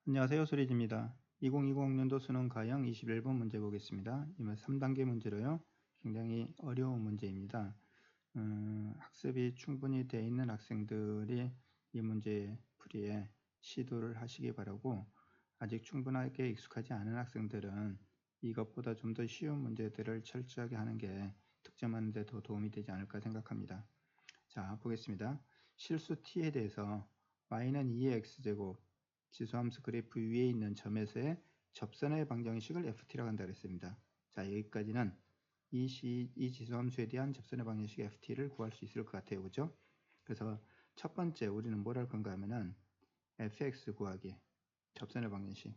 안녕하세요. 수리지입니다. 2020학년도 수능 가형 21번 문제 보겠습니다. 이번 3단계 문제로요. 굉장히 어려운 문제입니다. 학습이 충분히 되어 있는 학생들이 이 문제 풀이에 시도를 하시기 바라고, 아직 충분하게 익숙하지 않은 학생들은 이것보다 좀 더 쉬운 문제들을 철저하게 하는 게 득점하는 데 더 도움이 되지 않을까 생각합니다. 자, 보겠습니다. 실수 t에 대해서 y는 2의 x제곱 지수함수 그래프 위에 있는 점에서의 접선의 방정식을 ft라고 한다 그랬습니다. 자, 여기까지는 이 지수함수에 대한 접선의 방정식 ft를 구할 수 있을 것 같아요. 그죠? 그래서 첫 번째 우리는 뭘 할 건가 하면은 fx 구하기, 접선의 방정식,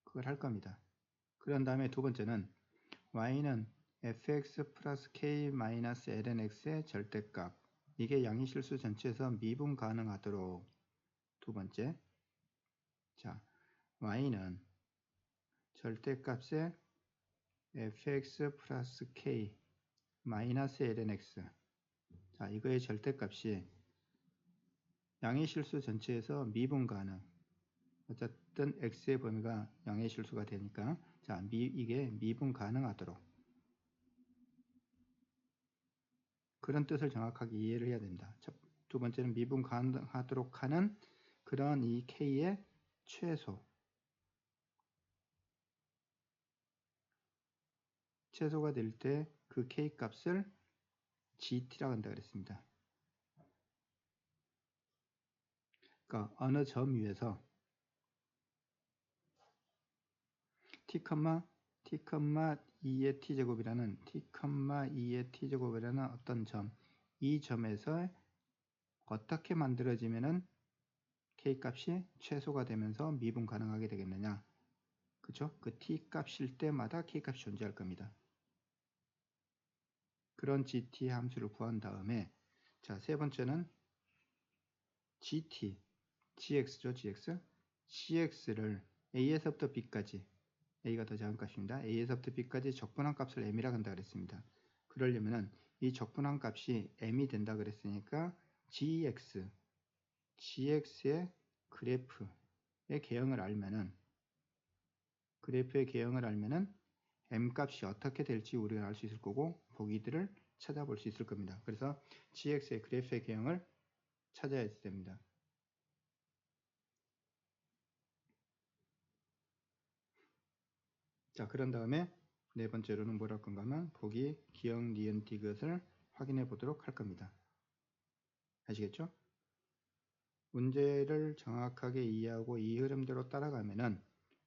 그걸 할 겁니다. 그런 다음에 두 번째는 y는 fx 플러스 k 마이너스 ln x의 절대값, 이게 양의실수 전체에서 미분 가능하도록. 두 번째, 자, y는 절대값의 fx 플러스 k 마이너스 ln x, 자, 이거의 절대값이 양의실수 전체에서 미분 가능, 어쨌든 x의 범위가 양의실수가 되니까, 자, 이게 미분 가능하도록, 그런 뜻을 정확하게 이해를 해야 됩니다. 두 번째는 미분 가능하도록 하는 그런 이 k의 최소가 될 때 그 k 값을 gt라고 한다 그랬습니다. 그러니까 어느 점 위에서 t,2의 t제곱이라는 어떤 점, 이 점에서 어떻게 만들어지면은 k 값이 최소가 되면서 미분 가능하게 되겠느냐, 그쵸? 그 t 값일 때마다 k 값이 존재할 겁니다. 그런 gt 함수를 구한 다음에, 자, 세 번째는 gx죠. gx를 a에서부터 b까지, a가 더 작은 값입니다. a에서부터 b까지 적분한 값을 m이라고 한다 그랬습니다. 그러려면은 이 적분한 값이 m이 된다 그랬으니까 gx의 그래프의 개형을 알면은 m 값이 어떻게 될지 우리가 알 수 있을 거고, 보기들을 찾아볼 수 있을 겁니다. 그래서 gx의 그래프의 개형을 찾아야 됩니다. 자, 그런 다음에 네 번째로는 뭘 할 건가 하면 보기, 기억, 니은, 디귿을 확인해 보도록 할 겁니다. 아시겠죠? 문제를 정확하게 이해하고 이 흐름대로 따라가면은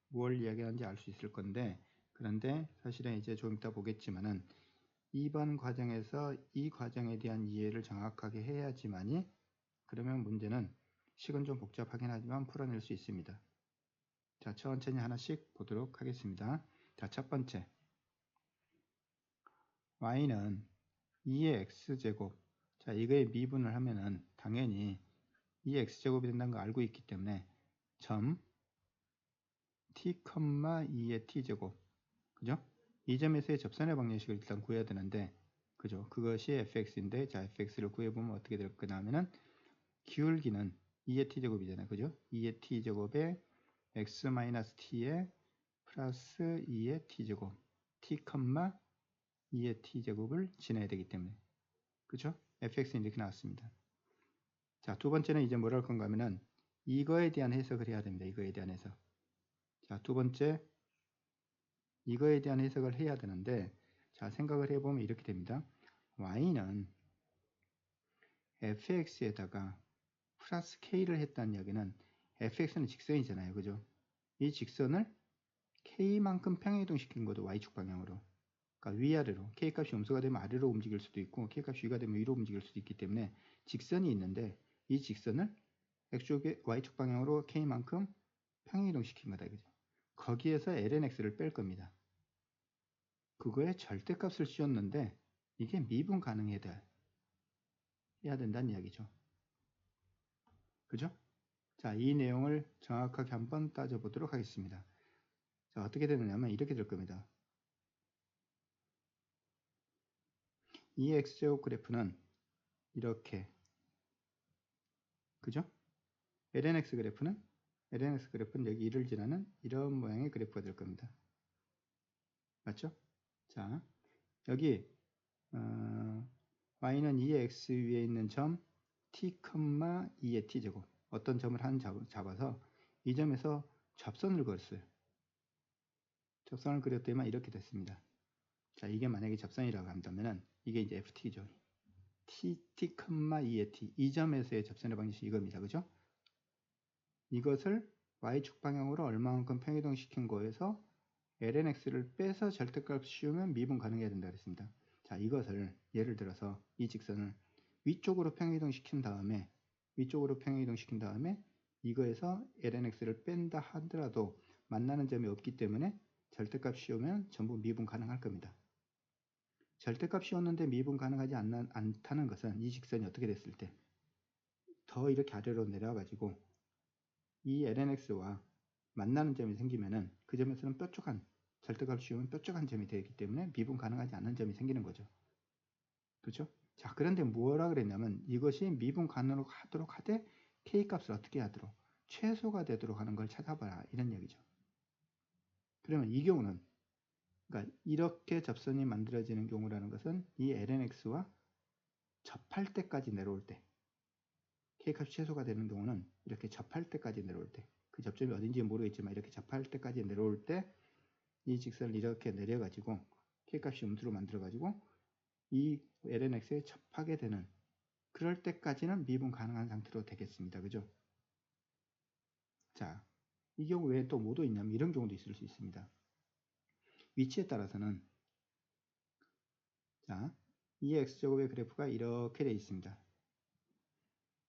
뭘 이야기하는지 알 수 있을 건데, 그런데 사실은 이제 좀 이따 보겠지만은 이번 과정에서 이 과정에 대한 이해를 정확하게 해야지만이, 그러면 문제는 식은 좀 복잡하긴 하지만 풀어낼 수 있습니다. 자, 천천히 하나씩 보도록 하겠습니다. 자, 첫 번째, y는 2의 x제곱, 자, 이거에 미분을 하면은 당연히 2의 x제곱이 된다는 거 알고 있기 때문에 점 t, 2의 t제곱, 그죠? 이 점에서의 접선의 방정식을 일단 구해야 되는데, 그죠? 그것이 fx인데, 자, fx를 구해보면 어떻게 될 거냐 하면은 기울기는 2의 t제곱이잖아요. 그죠? 2의 t제곱에 x-t에 플러스 2의 t제곱, t, 2의 t제곱을 지내야 되기 때문에, 그죠? fx는 이렇게 나왔습니다. 자, 두 번째는 이제 뭘 할 건가 하면은 이거에 대한 해석을 해야 됩니다. 이거에 대한 해석. 자, 두 번째, 이거에 대한 해석을 해야 되는데, 자, 생각을 해보면 이렇게 됩니다. y는 fx에다가 플러스 k를 했다는 이야기는, fx는 직선이잖아요. 그죠? 이 직선을 k만큼 평행이동 시킨 거죠. y축 방향으로. 그러니까 위아래로. k값이 음수가 되면 아래로 움직일 수도 있고, k값이 위가 되면 위로 움직일 수도 있기 때문에 직선이 있는데, 이 직선을 x축의 y축 방향으로 k만큼 평행이동 시킨 거다. 그죠? 거기에서 ln x를 뺄 겁니다. 그거에 절대값을 씌웠는데 이게 미분 가능해야 된다는 이야기죠. 그죠? 자, 이 내용을 정확하게 한번 따져보도록 하겠습니다. 자, 어떻게 되느냐면 이렇게 될 겁니다. 이 x제곱 그래프는 이렇게, 그죠? ln x 그래프는 lnx 그래프는 여기 1을 지나는 이런 모양의 그래프가 될 겁니다. 맞죠? 자, 여기 y는 2의 x 위에 있는 점 t, 2의 t제곱 어떤 점을 한 잡아서 이 점에서 접선을 그었어요. 접선을 그렸더니만 이렇게 됐습니다. 자, 이게 만약에 접선이라고 한다면은 이게 이제 ft죠. t, 2의 t 이 점에서의 접선의 방식이 이겁니다. 그죠? 이것을 y축 방향으로 얼마만큼 평이동시킨 거에서 lnx를 빼서 절대값 씌우면 미분 가능해야 된다 그랬습니다. 자, 이것을 예를 들어서 이 직선을 위쪽으로 평이동시킨 다음에 이거에서 lnx를 뺀다 하더라도 만나는 점이 없기 때문에 절대값 씌우면 전부 미분 가능할 겁니다. 절대값 씌웠는데 미분 가능하지 않다는 것은 이 직선이 어떻게 됐을 때 더 이렇게 아래로 내려와 가지고 이 lnx와 만나는 점이 생기면은 그 점에서는 뾰족한 절대값 씌우면 뾰족한 점이 되기 때문에 미분 가능하지 않는 점이 생기는 거죠. 그렇죠? 자, 그런데 뭐라 그랬냐면 이것이 미분 가능하도록 하되 k값을 어떻게 하도록 최소가 되도록 하는 걸 찾아봐라 이런 얘기죠. 그러면 이 경우는 그러니까 이렇게 접선이 만들어지는 경우라는 것은 이 lnx와 접할 때까지 내려올 때 k값이 최소가 되는 경우는 이렇게 접할 때까지 내려올 때 그 접점이 어딘지 모르겠지만 이렇게 접할 때까지 내려올 때 이 직선을 이렇게 내려가지고 k값이 음수로 만들어가지고 이 lnx에 접하게 되는 그럴 때까지는 미분 가능한 상태로 되겠습니다. 그죠? 자, 이 경우 왜 또 뭐도 있냐면 이런 경우도 있을 수 있습니다. 위치에 따라서는 자, 이 x제곱의 그래프가 이렇게 되어 있습니다.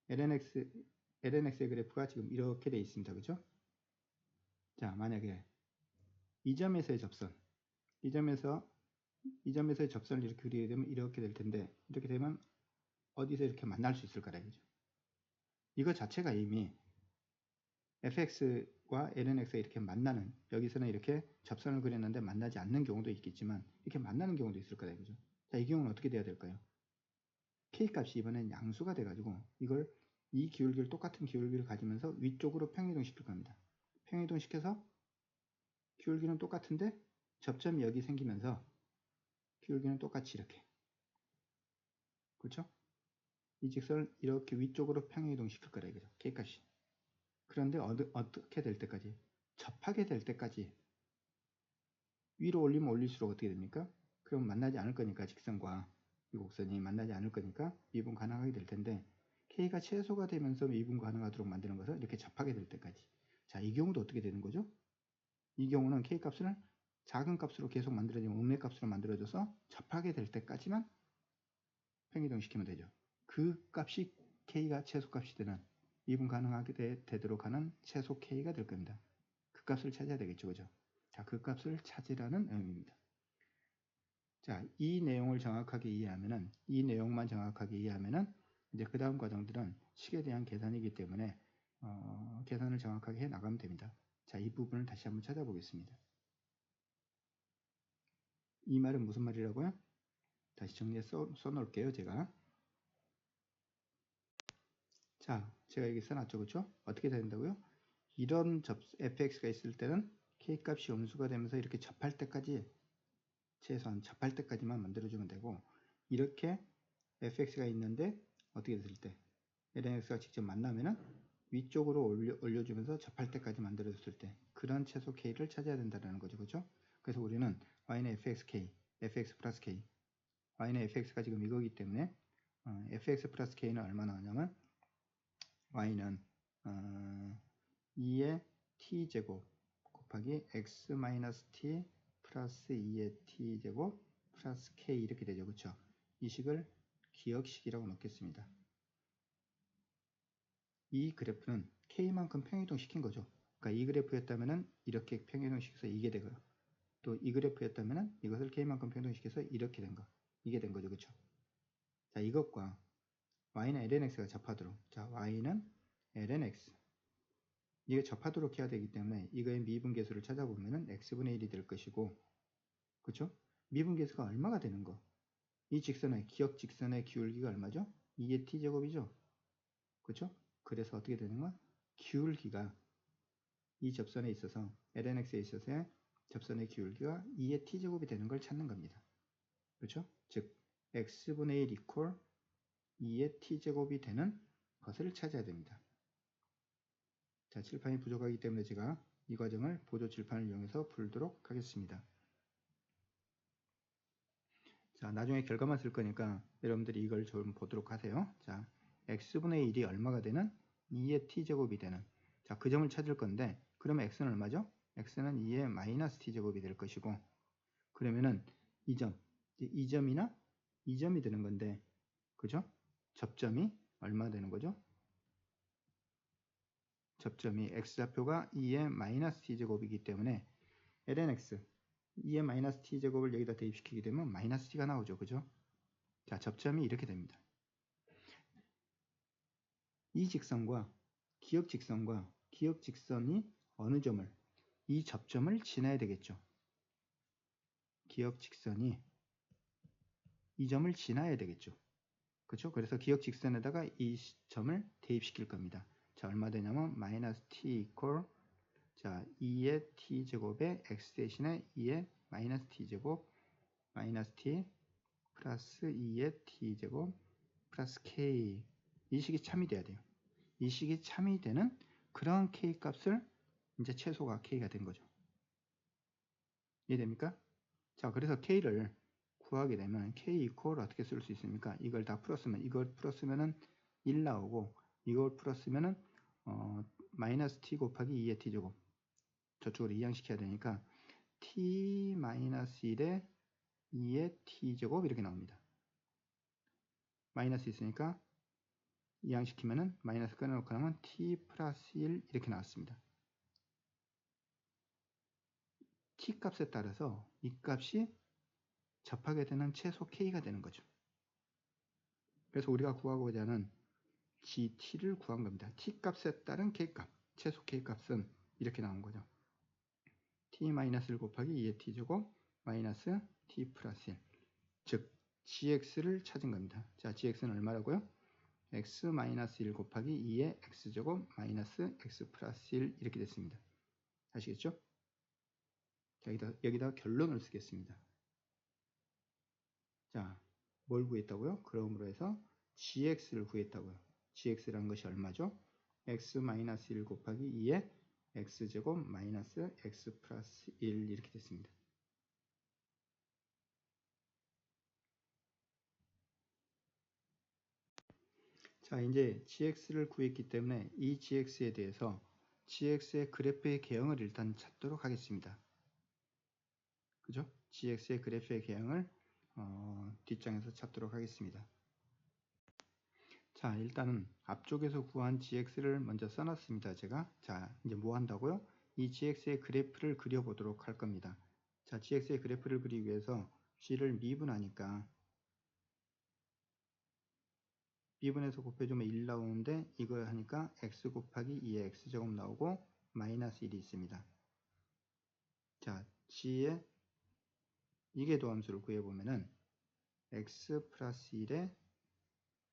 lnx의 그래프가 지금 이렇게 되어 있습니다. 그죠? 자, 만약에 이 점에서의 접선, 이 점에서의 접선을 이렇게 그리게 되면 이렇게 될 텐데 이렇게 되면 어디서 이렇게 만날 수 있을까요? 그죠? 이거 자체가 이미 fx와 lnx가 이렇게 만나는 여기서는 이렇게 접선을 그렸는데 만나지 않는 경우도 있겠지만 이렇게 만나는 경우도 있을 거다 이거죠. 자, 이 경우는 어떻게 돼야 될까요? k값이 이번엔 양수가 돼가지고 이걸 이 기울기를 똑같은 기울기를 가지면서 위쪽으로 평이동 시킬 겁니다. 평이동 시켜서 기울기는 똑같은데 접점이 여기 생기면서 기울기는 똑같이 이렇게 그렇죠? 이 직선을 이렇게 위쪽으로 평이동 시킬 거라 이거죠. k값이. 그런데 어떻게 될 때까지 접하게 될 때까지 위로 올리면 올릴수록 어떻게 됩니까? 그럼 만나지 않을 거니까 직선과 이 곡선이 만나지 않을 거니까 미분 가능하게 될 텐데 K가 최소가 되면서 미분 가능하도록 만드는 것을 이렇게 접하게 될 때까지. 자, 이 경우도 어떻게 되는 거죠? 이 경우는 K 값을 작은 값으로 계속 만들어지면 음의 값으로 만들어져서 접하게 될 때까지만 평이동 시키면 되죠. 그 값이 K가 최소 값이 되는 미분 가능하게 되도록 하는 최소 K가 될 겁니다. 그 값을 찾아야 되겠죠. 그죠? 자, 그 값을 찾으라는 의미입니다. 자, 이 내용을 정확하게 이해하면은 이 내용만 정확하게 이해하면은 이제 그 다음 과정들은 식에 대한 계산이기 때문에 계산을 정확하게 해 나가면 됩니다. 자, 이 부분을 다시 한번 찾아보겠습니다. 이 말은 무슨 말이라고요? 다시 정리해 써놓을게요. 제가 자, 제가 여기 써놨죠. 그렇죠? 어떻게 된다고요? 이런 fx가 있을 때는 k값이 음수가 되면서 이렇게 접할 때까지 최소한 접할 때까지만 만들어주면 되고 이렇게 fx가 있는데 어떻게 됐을 때 lnx가 직접 만나면은 위쪽으로 올려주면서 접할 때까지 만들어줬을 때 그런 최소 k를 찾아야 된다는 거죠. 그렇죠? 그래서 우리는 y는 fxk, fx 플러스 k y는 fx가 지금 이거기 때문에 fx 플러스 k는 얼마 나오냐면 y는 2의 t제곱 곱하기 x 마이너스 t 플러스 2의 t제곱 플러스 k 이렇게 되죠. 그렇죠? 이 식을 기억식이라고 놓겠습니다. 이 그래프는 k만큼 평이동 시킨 거죠. 그러니까 이 그래프였다면은 이렇게 평이동 시켜서 이게 되고요. 또 이 그래프였다면은 이것을 k만큼 평이동 시켜서 이렇게 된 거. 이게 된 거죠. 그렇죠? 자, 이것과 y는 lnx가 접하도록. 자, y는 lnx. 이게 접하도록 해야 되기 때문에 이거의 미분계수를 찾아보면은 x분의 1이 될 것이고, 그렇죠? 미분계수가 얼마가 되는 거? 이 직선의 기역 직선의 기울기가 얼마죠? 2의 t제곱이죠. 그렇죠? 그래서 어떻게 되는 거? 기울기가 이 접선에 있어서 lnx에 있어서의 접선의 기울기가 2의 t제곱이 되는 걸 찾는 겁니다. 그렇죠? 즉 x분의 1 이퀄 2의 t제곱이 되는 것을 찾아야 됩니다. 자, 칠판이 부족하기 때문에 제가 이 과정을 보조 칠판을 이용해서 풀도록 하겠습니다. 자, 나중에 결과만 쓸 거니까 여러분들이 이걸 좀 보도록 하세요. 자, x분의 1이 얼마가 되는 2의 t제곱이 되는, 자, 그 점을 찾을 건데, 그러면 x는 얼마죠? x는 2의 마이너스 t제곱이 될 것이고, 그러면은 이 점이나 이 점이 되는 건데, 그죠? 접점이 얼마 되는 거죠? 접점이 x좌표가 2의 마이너스 t제곱이기 때문에 lnx 2의 마이너스 t제곱을 여기다 대입시키게 되면 마이너스 t가 나오죠. 그죠? 자, 접점이 이렇게 됩니다. 이 직선과 기역직선이 어느 점을, 이 접점을 지나야 되겠죠. 기역직선이 이 점을 지나야 되겠죠. 그렇죠? 그래서 기역직선에다가 이 점을 대입시킬 겁니다. 자, 얼마 되냐면 마이너스 t 이퀄, 자, 2의 t제곱에 x 대신에 2의 마이너스 t제곱 마이너스 t 플러스 2의 t제곱 플러스 k, 이 식이 참이 돼야 돼요. 이 식이 참이 되는 그런 k 값을 이제 최소가 k가 된 거죠. 이해됩니까? 자, 그래서 k를 구하게 되면 k 이퀄 어떻게 쓸 수 있습니까? 이걸 다 풀었으면, 이걸 풀었으면은 1 나오고, 이걸 풀었으면은 마이너스 t 곱하기 2의 t제곱, 저쪽으로 이항시켜야 되니까 t 마이너스 1의 2의 t제곱 이렇게 나옵니다. 마이너스 있으니까 이항시키면은 마이너스 꺼내놓고 나면 t 플러스 1 이렇게 나왔습니다. t 값에 따라서 이 값이 접하게 되는 최소 k가 되는 거죠. 그래서 우리가 구하고자 하는 gt를 구한 겁니다. t 값에 따른 k값, 최소 k값은 이렇게 나온 거죠. t-1 곱하기 2의 t제곱 마이너스 t 플러스 1, 즉 gx를 찾은 겁니다. 자, gx는 얼마라고요? x-1 곱하기 2의 x제곱 마이너스 x 플러스 1 이렇게 됐습니다. 아시겠죠? 자, 여기다 결론을 쓰겠습니다. 자, 뭘 구했다고요? 그러므로 해서 gx를 구했다고요. gx라는 것이 얼마죠? x-1 곱하기 2의 x제곱 마이너스 x 플러스 1 이렇게 됐습니다. 자, 이제 gx를 구했기 때문에 이 gx에 대해서 gx의 그래프의 개형을 일단 찾도록 하겠습니다. 그죠? gx의 그래프의 개형을 뒷장에서 찾도록 하겠습니다. 자, 일단은 앞쪽에서 구한 gx를 먼저 써놨습니다. 제가. 자, 이제 뭐 한다고요? 이 gx의 그래프를 그려보도록 할 겁니다. 자, gx의 그래프를 그리기 위해서 g를 미분하니까 미분해서 곱해주면 1 나오는데 이거 하니까 x 곱하기 2의 x제곱 나오고 마이너스 1이 있습니다. 자, g의 이계도함수를 구해보면은 x 플러스 1에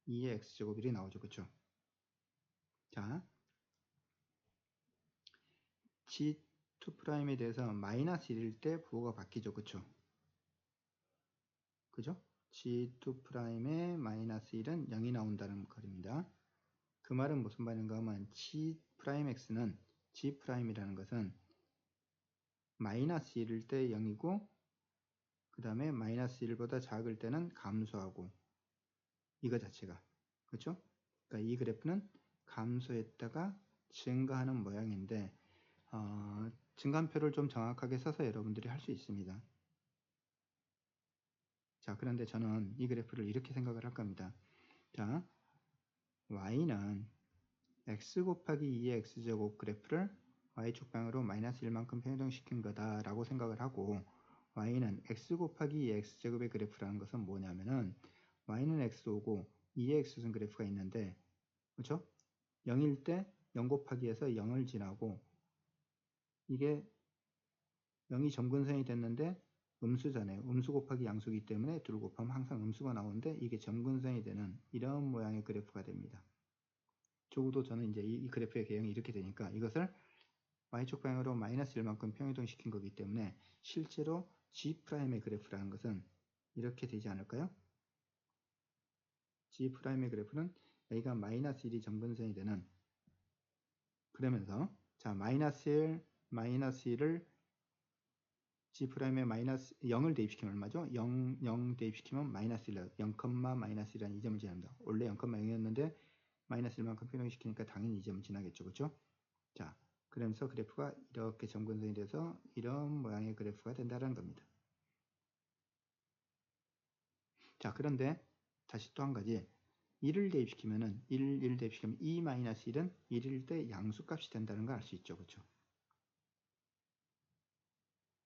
2의 x제곱 1이 나오죠. 그쵸? 자, g2'에 대해서 마이너스 1일 때 부호가 바뀌죠. 그쵸? 그죠? g2'에 마이너스 1은 0이 나온다는 거입니다. 그 말은 무슨 말인가 하면 g'x는 g'이라는 것은 마이너스 1일 때 0이고 그 다음에 마이너스 1보다 작을 때는 감소하고, 이거 자체가. 그렇죠? 그러니까 이 그래프는 감소했다가 증가하는 모양인데 증감표를 좀 정확하게 써서 여러분들이 할 수 있습니다. 자, 그런데 저는 이 그래프를 이렇게 생각을 할 겁니다. 자, y는 x 곱하기 2의 x제곱 그래프를 y축 방향으로 마이너스 1만큼 변동시킨 거다라고 생각을 하고, y는 x 곱하기 2의 x제곱의 그래프라는 것은 뭐냐면은 y는 x오고 2의 x승 그래프가 있는데, 그렇죠? 0일 때 0 곱하기에서 0을 지나고, 이게 0이 점근선이 됐는데 음수잖아요. 음수 곱하기 양수이기 때문에 둘 곱하면 항상 음수가 나오는데 이게 점근선이 되는 이런 모양의 그래프가 됩니다. 적어도 저는 이제 이 그래프의 개형이 이렇게 되니까 이것을 y축 방향으로 마이너스 1만큼 평이동시킨 거기 때문에 실제로 G'의 그래프라는 것은 이렇게 되지 않을까요? G'의 그래프는 여기가 마이너스 1이 점근선이 되는, 그러면서 자 마이너스 1, 마이너스 1을 G'에 마이너스 0을 대입시키면 얼마죠? 0 대입시키면 마이너스 1, 0, 마이너스 1이라는 이 점을 지납니다. 원래 0,0이었는데 마이너스 1만큼 평행시키니까 당연히 이 점을 지나겠죠. 그렇죠? 자, 그러면서 그래프가 이렇게 점근선이 돼서 이런 모양의 그래프가 된다는 겁니다. 자, 그런데 다시 또 한 가지, 1을 대입시키면은 1 대입시키면 2-1은 1일 때 양수값이 된다는 걸 알 수 있죠. 그렇죠?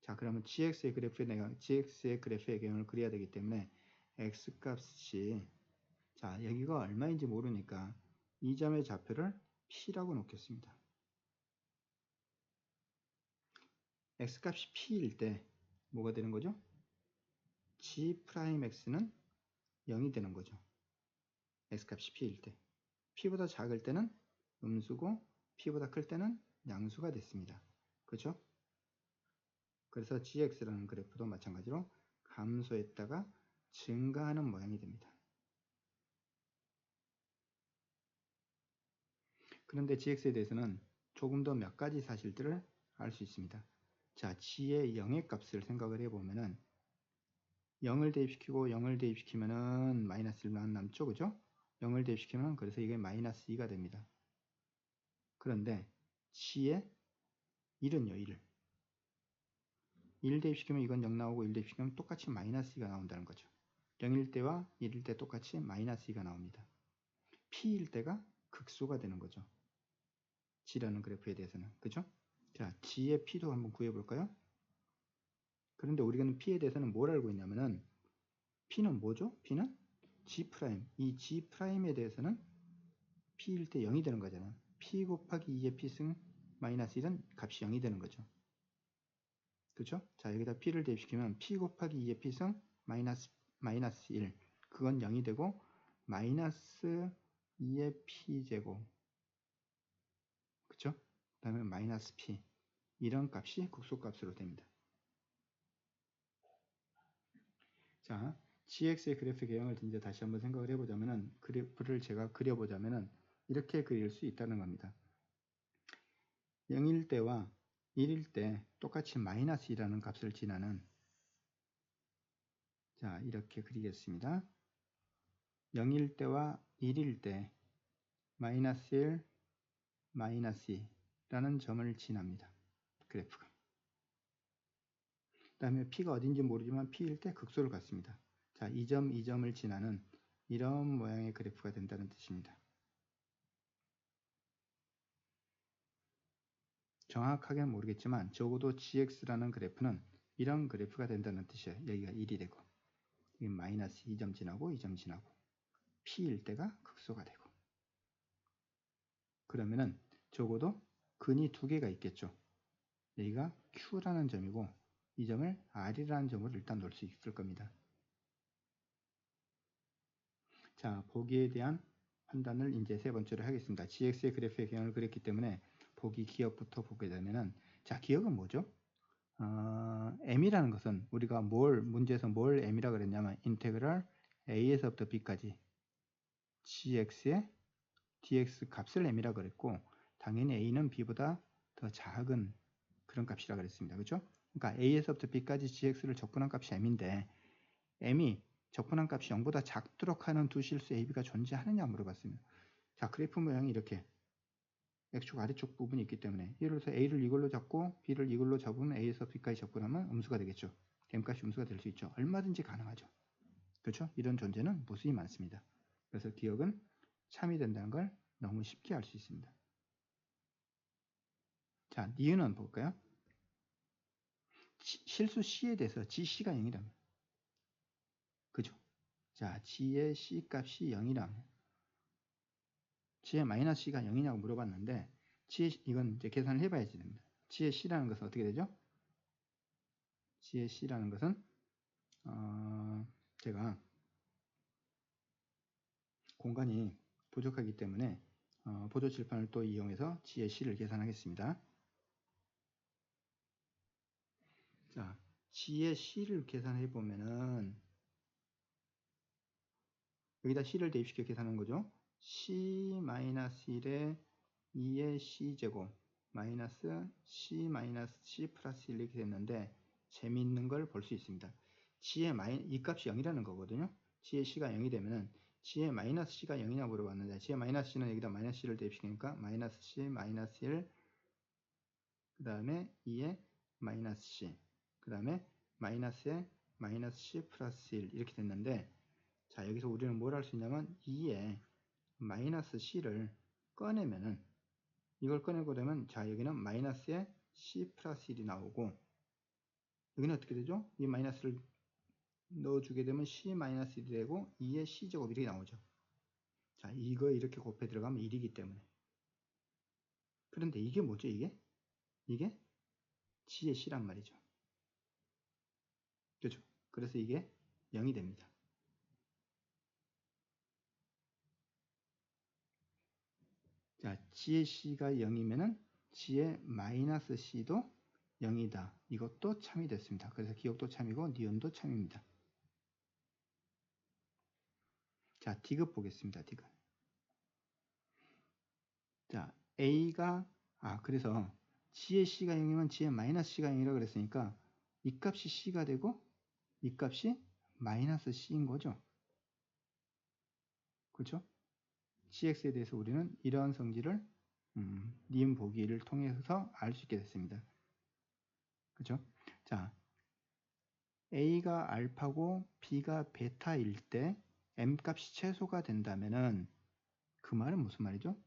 자, 그러면 gx의 그래프의 경우를 그려야 되기 때문에 x값이, 자, 여기가 얼마인지 모르니까 이 점의 좌표를 p라고 놓겠습니다. x값이 p일 때 뭐가 되는 거죠? g'x는 0이 되는 거죠. x값이 p일 때. p보다 작을 때는 음수고 p보다 클 때는 양수가 됐습니다. 그렇죠? 그래서 gx라는 그래프도 마찬가지로 감소했다가 증가하는 모양이 됩니다. 그런데 gx에 대해서는 조금 더 몇 가지 사실들을 알 수 있습니다. 자, g의 0의 값을 생각을 해보면은 0을 대입시키고 0을 대입시키면은 마이너스 1만 남죠. 그죠? 0을 대입시키면 그래서 이게 마이너스 2가 됩니다. 그런데 g의 1은요, 1 대입시키면 이건 0 나오고 1 대입시키면 똑같이 마이너스 2가 나온다는 거죠. 0일 때와 1일 때 똑같이 마이너스 2가 나옵니다. p일 때가 극소가 되는 거죠. g라는 그래프에 대해서는. 그죠? 자, g의 p도 한번 구해볼까요? 그런데 우리가 p에 대해서는 뭘 알고 있냐면은 p는 뭐죠? p는 g'. 이 g'에 대해서는 p일 때 0이 되는 거잖아요. p 곱하기 2의 p승 마이너스 1은 값이 0이 되는 거죠. 그렇죠? 자, 여기다 p를 대입시키면 p 곱하기 2의 p승 마이너스 1, 그건 0이 되고 마이너스 2의 p제곱, 그렇죠? 그 다음에 마이너스 p, 이런 값이 극소값으로 됩니다. 자, gx의 그래프 개형을 이제 다시 한번 생각을 해보자면은, 그래프를 제가 그려보자면은 이렇게 그릴 수 있다는 겁니다. 0일 때와 1일 때 똑같이 마이너스 2라는 값을 지나는, 자, 이렇게 그리겠습니다. 0일 때와 1일 때 마이너스 1, 마이너스 2라는 점을 지납니다. 그래프가. 그 다음에 p가 어딘지 모르지만 p일 때 극소를 갖습니다. 자, 이 점을 지나는 이런 모양의 그래프가 된다는 뜻입니다. 정확하게는 모르겠지만 적어도 gx라는 그래프는 이런 그래프가 된다는 뜻이에요. 여기가 1이 되고 여기 마이너스 2점 지나고 2점 지나고 p일 때가 극소가 되고, 그러면은 적어도 근이 두 개가 있겠죠. 여기가 q라는 점이고 이 점을 r이라는 점으로 일단 놓을 수 있을 겁니다. 자, 보기에 대한 판단을 이제 세 번째로 하겠습니다. gx의 그래프의 경향을 그렸기 때문에 보기 기억부터 보게 되면은, 자, 기억은 뭐죠? m이라는 것은 우리가 문제에서 뭘 m이라고 그랬냐면 인테그랄 a에서부터 b까지 gx의 dx 값을 m이라고 그랬고, 당연히 a는 b보다 더 작은 그런 값이라고 그랬습니다. 그렇죠? 그러니까 a에서부터 b까지 gx를 적분한 값이 m인데 m이 적분한 값이 0보다 작도록 하는 두 실수 ab가 존재하느냐 물어봤습니다. 자, 그래프 모양이 이렇게 x축 아래쪽 부분이 있기 때문에 예를 들어서 a를 이걸로 잡고 b를 이걸로 잡으면 a에서 b까지 적분하면 음수가 되겠죠. m값이 음수가 될 수 있죠. 얼마든지 가능하죠. 그렇죠? 이런 존재는 무수히 많습니다. 그래서 기억은 참이 된다는 걸 너무 쉽게 알 수 있습니다. 자, 니은은 볼까요? 실수 c에 대해서 gc가 0이랍니다. 그죠? 자, g의 c 값이 0이랍니다. g의 마이너스 c가 0이냐고 물어봤는데 이건 이제 계산을 해봐야지 됩니다. g의 c라는 것은 어떻게 되죠? g의 c라는 것은 제가 공간이 부족하기 때문에 보조 칠판을 또 이용해서 g의 c를 계산하겠습니다. 자, C의 C를 계산해 보면은 여기다 C를 대입시켜 계산한 거죠. C-1에 2의 C제곱 마이너스 C-C 플러스 1 이렇게 됐는데 재미있는 걸 볼 수 있습니다. G의 이 값이 0이라는 거거든요. G의 C가 0이 되면은 G의 마이너스 C가 0이냐 물어봤는데 G의 마이너스 C는 여기다 마이너스 C를 대입시키니까 마이너스 C 마이너스 1 그 다음에 2의 마이너스 C 그 다음에 마이너스에 마이너스 C 플러스 1 이렇게 됐는데 자 여기서 우리는 뭘 할 수 있냐면 2의 마이너스 C를 꺼내면은 이걸 꺼내고 되면 자 여기는 마이너스에 C 플러스 1이 나오고 여기는 어떻게 되죠? 이 마이너스를 넣어주게 되면 C 마이너스 1이 되고 2의 C제곱 이렇게 나오죠. 자 이거 이렇게 곱해 들어가면 1이기 때문에 그런데 이게 뭐죠 이게? 이게 G의 C란 말이죠. 그렇죠? 그래서 이게 0이 됩니다. 자, G의 C가 0이면은 G의 마이너스 C도 0이다. 이것도 참이 됐습니다. 그래서 기억도 참이고 니은도 참입니다. 자, D급 보겠습니다. D급. 자, A가 그래서 G의 C가 0이면 G의 마이너스 C가 0이라고 그랬으니까 이 값이 C가 되고 이 값이 마이너스 C인 거죠. 그렇죠? CX에 대해서 우리는 이러한 성질을 니은 보기를 통해서 알 수 있게 됐습니다. 그렇죠? 자, A가 알파고 B가 베타일 때 M값이 최소가 된다면은 그 말은 무슨 말이죠?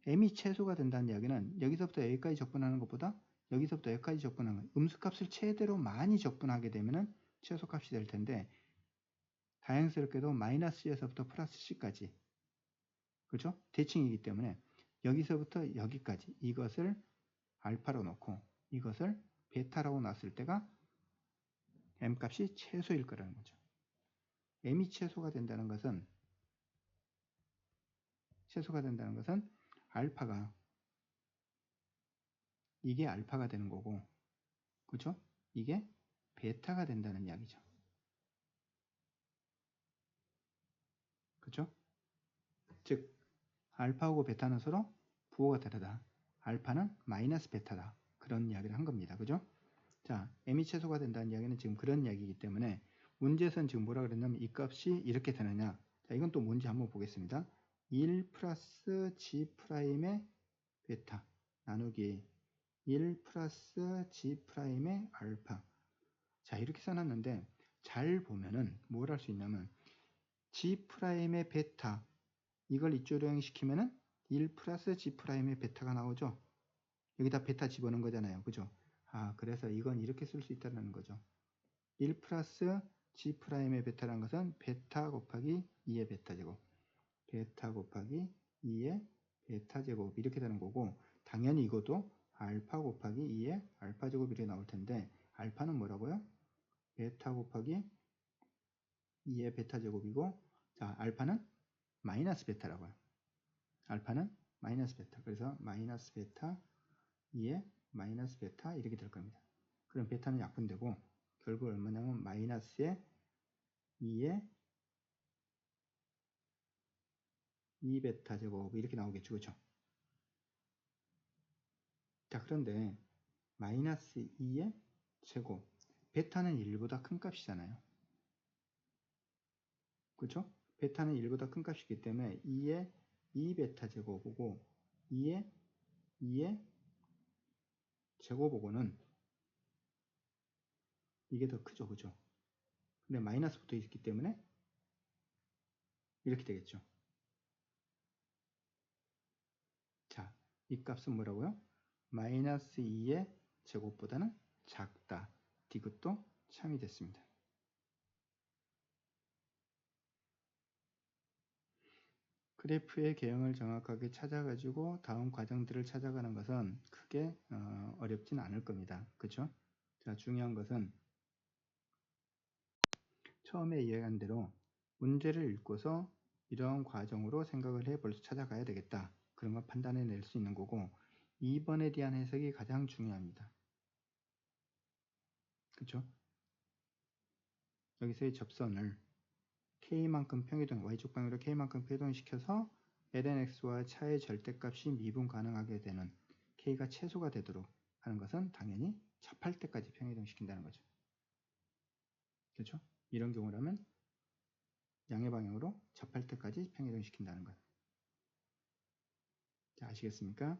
M이 최소가 된다는 이야기는 여기서부터 여기까지 적분하는 것보다 여기서부터 여기까지 적분하는 것, 음수값을 최대로 많이 적분하게 되면은 최소값이 될 텐데 다행스럽게도 마이너스에서부터 플러스 C까지 그렇죠? 대칭이기 때문에 여기서부터 여기까지 이것을 알파로 놓고 이것을 베타라고 놨을 때가 M값이 최소일 거라는 거죠. M이 최소가 된다는 것은 알파가 이게 알파가 되는 거고 그렇죠? 이게 베타가 된다는 이야기죠. 그렇죠? 즉 알파하고 베타는 서로 부호가 다르다. 알파는 마이너스 베타다. 그런 이야기를 한 겁니다. 그죠? 자, M이 최소가 된다는 이야기는 지금 그런 이야기이기 때문에 문제에서는 지금 뭐라 그랬냐면 이 값이 이렇게 되느냐. 자, 이건 또 뭔지 한번 보겠습니다. 1 플러스 G 프라임의 베타 나누기 1 플러스 G 프라임의 알파. 자, 이렇게 써놨는데 잘 보면은 뭘 할 수 있냐면 G 프라임의 베타 이걸 이쪽으로 행시키면은 1 플러스 G 프라임의 베타가 나오죠. 여기다 베타 집어넣은 거잖아요. 그죠? 그래서 이건 이렇게 쓸 수 있다는 거죠. 1 플러스 G 프라임의 베타라는 것은 베타 곱하기 2의 베타 제곱 베타 곱하기 2의 베타 제곱 이렇게 되는 거고 당연히 이것도 알파 곱하기 2의 알파 제곱 이렇게 나올 텐데 알파는 뭐라고요? 베타 곱하기 2의 베타 제곱이고 자 알파는 마이너스 베타라고요. 알파는 마이너스 베타 그래서 마이너스 베타 2의 마이너스 베타 이렇게 될 겁니다. 그럼 베타는 약분되고 결국 얼마냐면 마이너스의 2의 2베타 제곱 이렇게 나오겠죠. 그렇죠? 자 그런데 마이너스 2의 제곱 베타는 1보다 큰 값이잖아요. 그렇죠? 베타는 1보다 큰 값이기 때문에 2의 2베타 제곱이고 2의 제곱하고는 이게 더 크죠. 그죠? 근데 마이너스 붙어 있기 때문에 이렇게 되겠죠. 자, 이 값은 뭐라고요? 마이너스 2의 제곱보다는 작다. 디귿도 참이 됐습니다. 그래프의 개형을 정확하게 찾아가지고 다음 과정들을 찾아가는 것은 크게 어렵진 않을 겁니다. 그렇죠? 자, 중요한 것은 처음에 이야기한 대로 문제를 읽고서 이러한 과정으로 생각을 해볼 수 찾아가야 되겠다. 그런 걸 판단해 낼 수 있는 거고 2번에 대한 해석이 가장 중요합니다. 그쵸? 여기서의 접선을 k만큼 평이동, y축 방향으로 k만큼 평이동시켜서 lnx와 차의 절대값이 미분 가능하게 되는 k가 최소가 되도록 하는 것은 당연히 접할 때까지 평이동시킨다는 거죠. 그렇죠? 이런 경우라면 양의 방향으로 접할 때까지 평이동시킨다는 것. 자, 아시겠습니까?